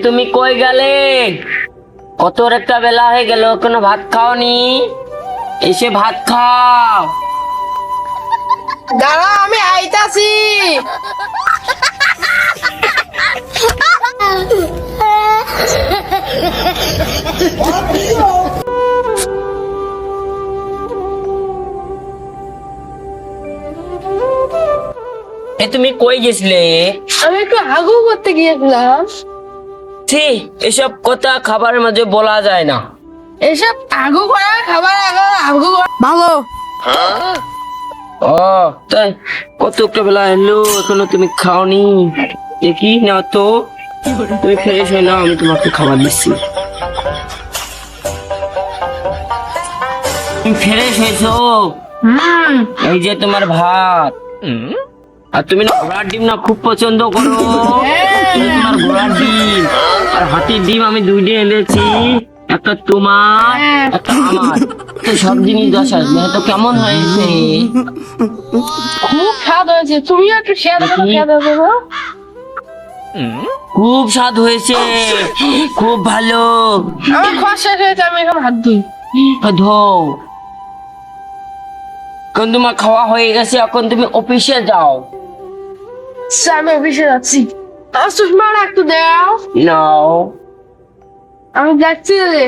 তুমি কই গেলে? কত একটা বেলা হয়ে গেল, এখনো ভাত খাওনি? এসে ভাত খাও। দাঁড়া, আমি আইতাছি। তুমি কই গেছিলে? আমি একটু আগু করতে গিয়েছিলাম। ঠিক, এসব কথা খাবারের মাঝে বলা যায় না। এসব আগু করা খাবার আগু ভালো। ও তাই, কত একটা বেলা এলো, এখনো তুমি খাওনি? দেখি না তো, তুমি ফ্রেশ হয়ে নাও, আমি তোমাকে খাবার দিচ্ছি। তুমি ফ্রেশ হয়েছো? এই যে তোমার ভাত। আর তুমি না ঘোড়ার ডিম না খুব পছন্দ করো। এই তোমার ঘোড়ার ডিম আর হাতির ডিম আমি দুইটা এনেছি, একটা তোমার একটা আমার। তো সব জিনিস 10 আসবে, তো কেমন হয়েছে? খুব স্বাদ হয়েছে। তুমি একটু শেয়ার করো। খুব স্বাদ হয়েছে, খুব ভালো। আমার খাওয়া শেষ হয়েছে, আমি এখন হাত ধুই। ধো, এখন তোমার খাওয়া হয়ে গেছে, এখন তুমি অফিসে যাও। আচ্ছা, আমি অফিসে যাচ্ছি। আমার চশমাটা একটু দাও। নাও। আমি যাচ্ছি রে।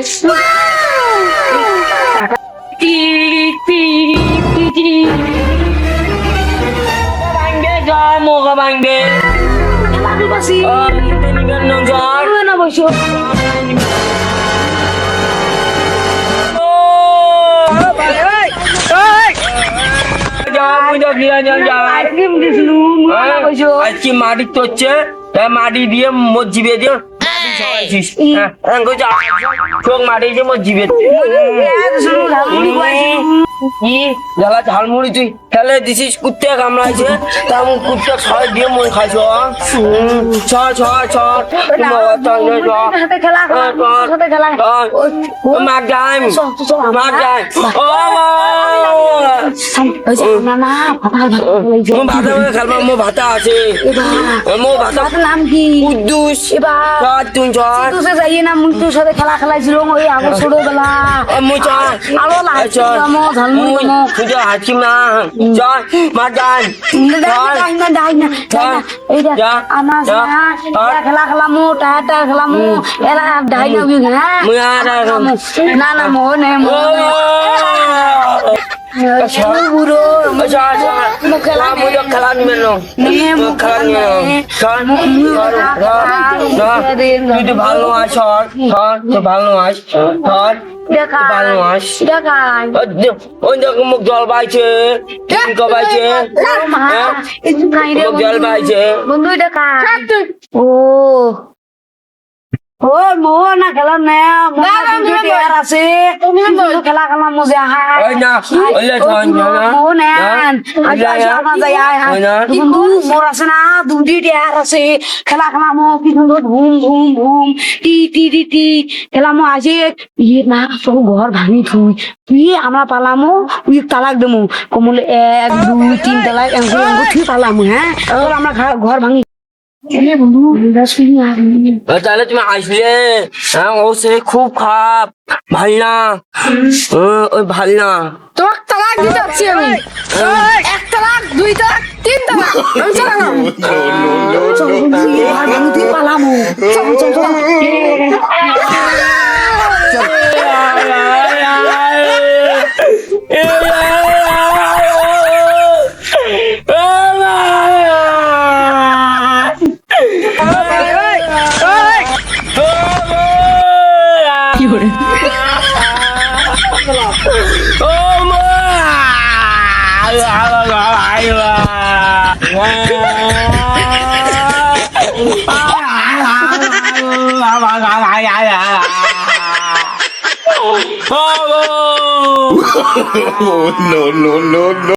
ভাঙবে যাও, মোগা ভাঙবে। না বসো। আজকে মাটি তোচ্ছে, মাটি দিয়ে মসজিদে দিয়ে মাটি দিয়ে মসজিদে জ্বালা ঝালমুড়ি তুই খেলে দিছিস, কুত্তে কামড়াইছে, তেমন কুত্তে ছয় দিয়ে মই খাইছ। ছয় ছয় ছয় মার যাই, মার যাই। খেলবা মো ভাতা আছে, মো ভাতা নাম কি? কুদ্দুস। এবার তুই চল যাইয়ে না, মুন্টুর সাথে খেলা খেলাইছিল ওই আগর ছোটবেলা। মুই চল আরো লাগছে ঝালমুড়ি তুই হাসি না, চল মার যাই। খেলা খেলামু টাটা খেলামু এরা ডাই না না মো নে বুড়ো খেলা নিবে তুই তো ভালো আস, ভালো আস, ভালো আস। ওই দেখো মুখ জল বাইছে, বাইছে, জল বাইছে। বন্ধু দেখা ও ও মো না খেলা না আছে খেলা খেলা মজা মোর আছে না দুটি টিয়ার আছে খেলা খেলাম কি সুন্দর ধুম ধুম ধুম টি টি টি টি খেলাম আসে ইয়ে না সব ঘর ভাঙি থুই তুই আমরা পালামো উই তালাক দেবো কমলে 1 2 3 তালাক ঠিক পালামো। হ্যাঁ আমরা ঘর ভাঙি। তাহলে তুমি আসলে ও সে খুব খারাপ, ভাল না, ওই ভাল না। তোমার তালাক দিতে যাচ্ছি আমি। 1 তালাক 2 তালাক 3 তালাক আমি চলো Palamau. Oh no no no no.